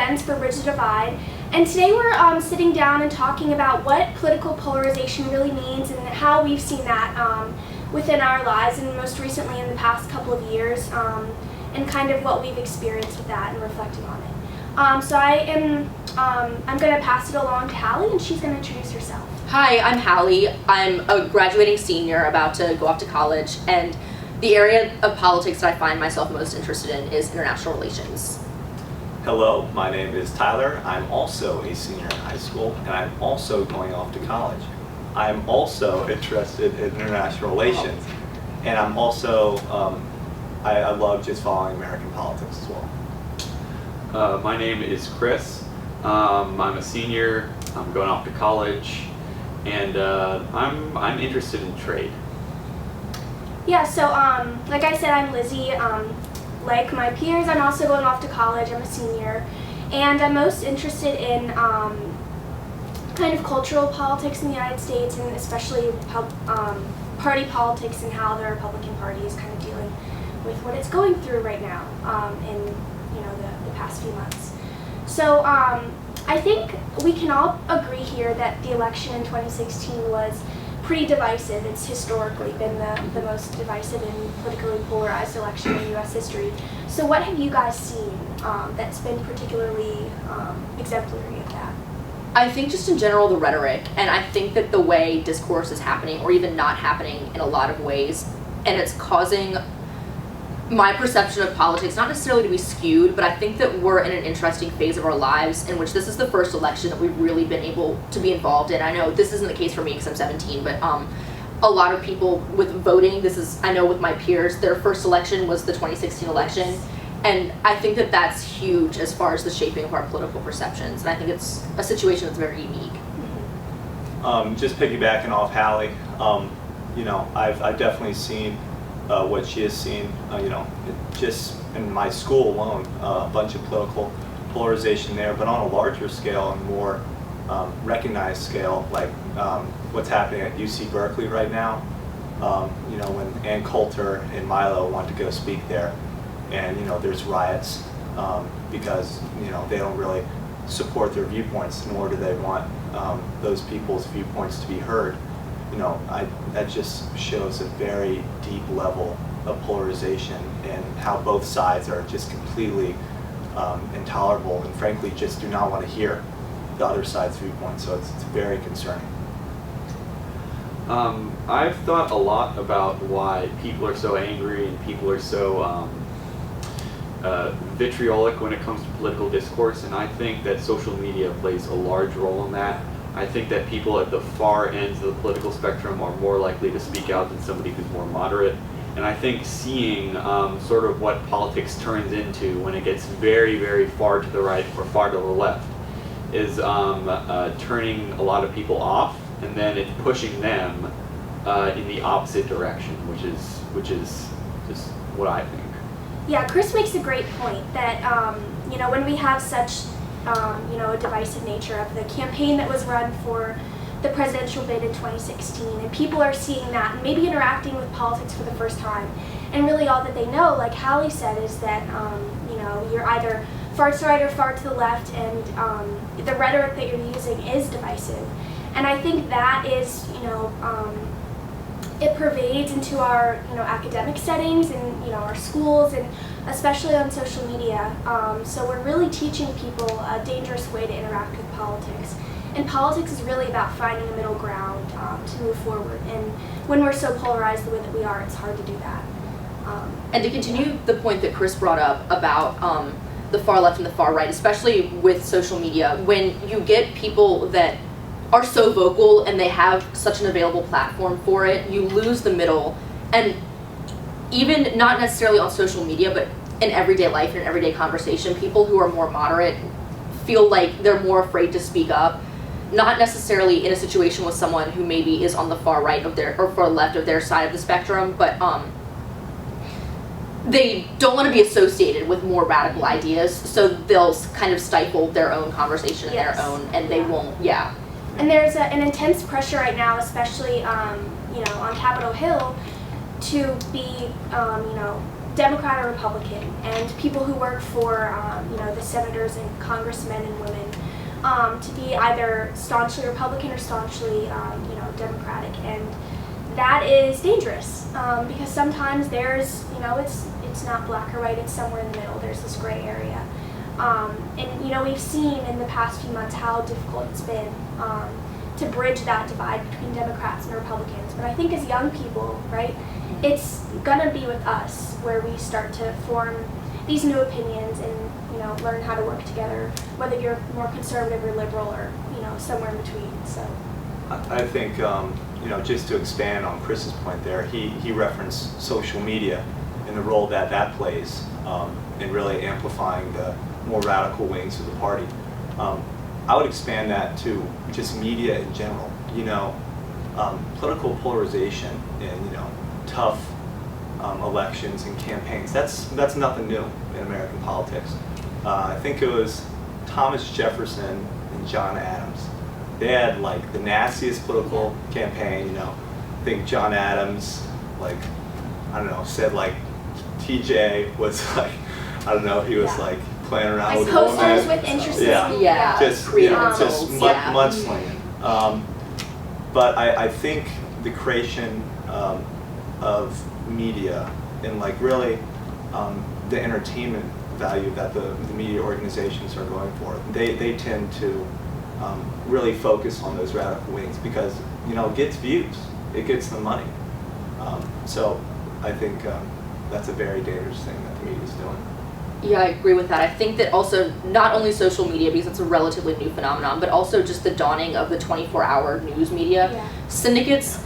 friends for Bridge the Divide, and today we're sitting down and talking about what political polarization really means and how we've seen that within our lives, and most recently in the past couple of years, and kind of what we've experienced with that and reflecting on it. So I'm going to pass it along to Hallie, and she's going to introduce herself. Hi, I'm Hallie. I'm a graduating senior about to go off to college, and the area of politics that I find myself most interested in is international relations. Hello, my name is Tyler. I'm also a senior in high school, and I'm also going off to college. I'm also interested in international relations, and I'm also, I love just following American politics as well. My name is Chris. I'm a senior. I'm going off to college, and I'm interested in trade. Yeah, so like I said, I'm Lizzie. Like my peers, I'm also going off to college. I'm a senior, and I'm most interested in kind of cultural politics in the United States, and especially party politics and how the Republican Party is kind of dealing with what it's going through right now in the past few months. So I think we can all agree here that the election in 2016 was pretty divisive. It's historically been the most divisive and politically polarized election in U.S. history. So what have you guys seen that's been particularly exemplary of that? I think just in general the rhetoric, and I think that the way discourse is happening, or even not happening in a lot of ways, and it's causing my perception of politics not necessarily to be skewed, but I think that we're in an interesting phase of our lives in which this is the first election that we've really been able to be involved in. I know this isn't the case for me because I'm 17, but a lot of people with voting, I know with my peers, their first election was the 2016 election, and I think that that's huge as far as the shaping of our political perceptions, and I think it's a situation that's very unique. Just piggybacking off Hallie, I've definitely seen what she has seen, just in my school alone, a bunch of political polarization there, but on a larger scale and more recognized scale, like what's happening at UC Berkeley right now. When Ann Coulter and Milo want to go speak there, and there's riots because they don't really support their viewpoints, nor do they want those people's viewpoints to be heard. That just shows a very deep level of polarization and how both sides are just completely intolerable and frankly just do not want to hear the other side's viewpoint. So it's very concerning. I've thought a lot about why people are so angry and people are so vitriolic when it comes to political discourse, and I think that social media plays a large role in that. I think that people at the far ends of the political spectrum are more likely to speak out than somebody who's more moderate. And I think seeing sort of what politics turns into when it gets very, very far to the right or far to the left is turning a lot of people off, and then it's pushing them in the opposite direction, which is just what I think. Yeah, Chris makes a great point that when we have such a divisive nature of the campaign that was run for the presidential bid in 2016, and people are seeing that and maybe interacting with politics for the first time, and really all that they know, like Hallie said, is that you're either far to the right or far to the left, and the rhetoric that you're using is divisive. And I think that is it pervades into our academic settings and our schools, and especially on social media. So we're really teaching people a dangerous way to interact with politics. And politics is really about finding a middle ground to move forward. And when we're so polarized the way that we are, it's hard to do that. And to continue the point that Chris brought up about the far left and the far right, especially with social media, when you get people that are so vocal and they have such an available platform for it, you lose the middle. And even not necessarily on social media, but in everyday life and in everyday conversation, people who are more moderate feel like they're more afraid to speak up, not necessarily in a situation with someone who maybe is on the far right of their, or far left of their side of the spectrum, but they don't want to be associated with more radical ideas, so they'll kind of stifle their own conversation and their own, and they won't, And there's an intense pressure right now, especially on Capitol Hill, to be Democrat or Republican, and people who work for the senators and congressmen and women to be either staunchly Republican or staunchly Democratic, and that is dangerous because sometimes there's it's not black or white, it's somewhere in the middle. There's this gray area, and we've seen in the past few months how difficult it's been to bridge that divide between Democrats and Republicans. But I think as young people, right, it's gonna be with us where we start to form these new opinions and learn how to work together, whether you're more conservative or liberal or somewhere in between. So I think just to expand on Chris's point there, he referenced social media and the role that plays in really amplifying the more radical wings of the party. I would expand that to just media in general. Political polarization and tough elections and campaigns. That's nothing new in American politics. I think it was Thomas Jefferson and John Adams. They had like the nastiest political campaign. I think John Adams, said like TJ was like, he was like playing around with posters women. with interesting, just mudslinging. But I think the creation of media and really the entertainment value that the media organizations are going for, they tend to really focus on those radical wings because it gets views, it gets the money. So I think that's a very dangerous thing that the media is doing. Yeah, I agree with that. I think that also not only social media, because it's a relatively new phenomenon, but also just the dawning of the 24-hour news media syndicates.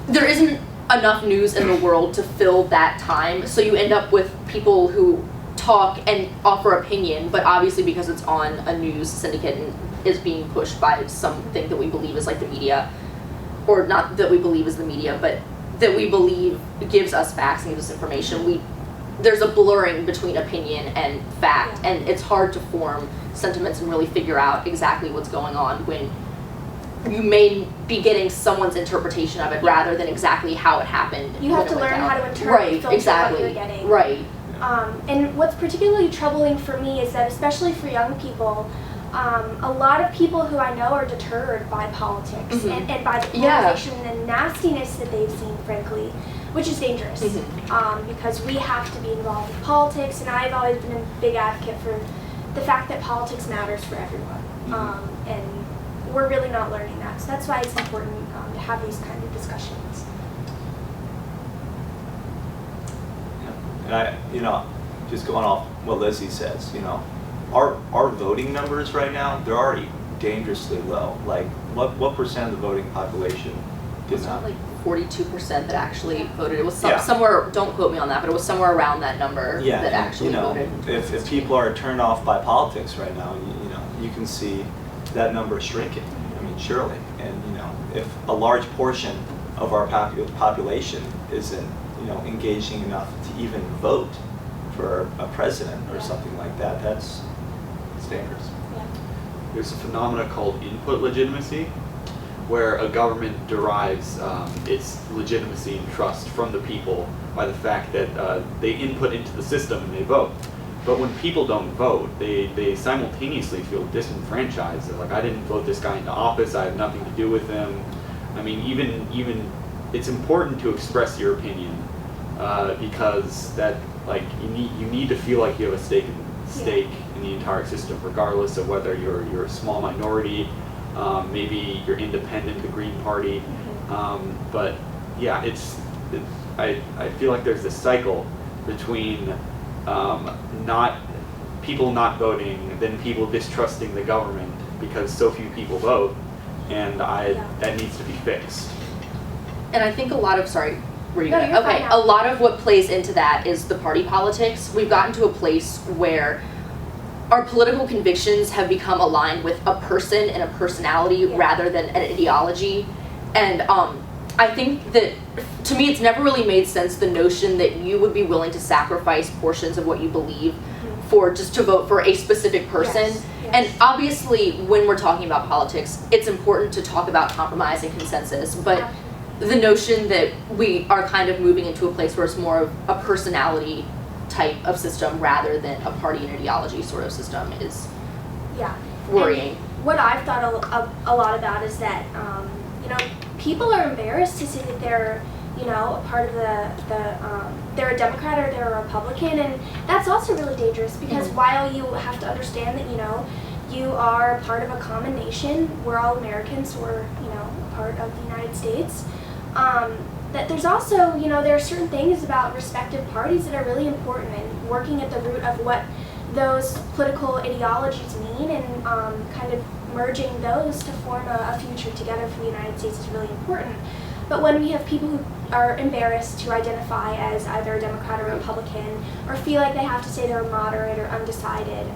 There isn't enough news in the world to fill that time, so you end up with people who talk and offer opinion, but obviously because it's on a news syndicate and is being pushed by something that we believe is like the media, or not that we believe is the media, but that we believe gives us facts and gives us information, there's a blurring between opinion and fact, and it's hard to form sentiments and really figure out exactly what's going on when you may be getting someone's interpretation of it rather than exactly how it happened. You have to learn how to interpret what you're getting. Right. And what's particularly troubling for me is that, especially for young people, a lot of people who I know are deterred by politics and by the polarization and nastiness that they've seen, frankly, which is dangerous because we have to be involved in politics, and I've always been a big advocate for the fact that politics matters for everyone, and we're really not learning that. So that's why it's important to have these kind of discussions. And I, just going off what Lizzie says, our voting numbers right now, they're already dangerously low. Like, what percent of the voting population did not? Like 42% that actually voted. It was somewhere, don't quote me on that, but it was somewhere around that number that actually voted. If people are turned off by politics right now, you can see that number shrinking. I mean, surely. And, if a large portion of our population isn't, engaging enough to even vote for a president or something like that, it's dangerous. There's a phenomena called input legitimacy, where a government derives its legitimacy and trust from the people by the fact that they input into the system and they vote. But when people don't vote, they simultaneously feel disenfranchised. They're like, I didn't vote this guy into office, I have nothing to do with him. I mean, even it's important to express your opinion because that, you need to feel like you have a stake in the entire system, regardless of whether you're a small minority, maybe you're independent, the Green Party, but yeah, I feel like there's this cycle between people not voting, then people distrusting the government because so few people vote, and that needs to be fixed. And I think a lot of, a lot of what plays into that is the party politics. We've gotten to a place where our political convictions have become aligned with a person and a personality rather than an ideology. And I think that, to me, it's never really made sense, the notion that you would be willing to sacrifice portions of what you believe for just to vote for a specific person. And obviously, when we're talking about politics, it's important to talk about compromise and consensus, but the notion that we are kind of moving into a place where it's more of a personality type of system rather than a party and ideology sort of system is Yeah. worrying. And what I've thought a lot about is that, people are embarrassed to say that they're, a part of they're a Democrat or they're a Republican, and that's also really dangerous because while you have to understand that, you are part of a common nation, we're all Americans, we're, a part of the United States, that there's also, there are certain things about respective parties that are really important, and working at the root of what those political ideologies mean and kind of merging those to form a future together for the United States is really important. But when we have people who are embarrassed to identify as either a Democrat or a Republican, or feel like they have to say they're moderate or undecided,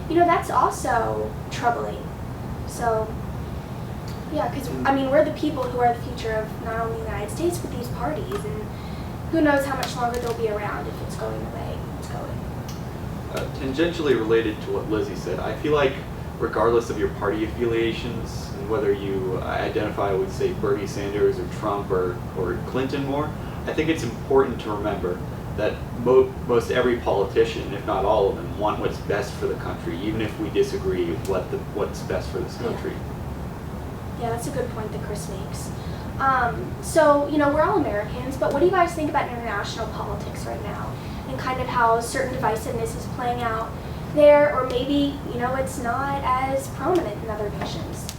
that's also troubling. So, yeah, because, we're the people who are the future of not only the United States, but these parties, and who knows how much longer they'll be around if it's going the way it's going. Tangentially related to what Lizzie said, I feel like regardless of your party affiliations and whether you identify with, say, Bernie Sanders or Trump or Clinton more, I think it's important to remember that most every politician, if not all of them, want what's best for the country, even if we disagree what's best for this country. Yeah, that's a good point that Chris makes. So, we're all Americans, but what do you guys think about international politics right now? And kind of how certain divisiveness is playing out there, or maybe, it's not as prominent in other nations?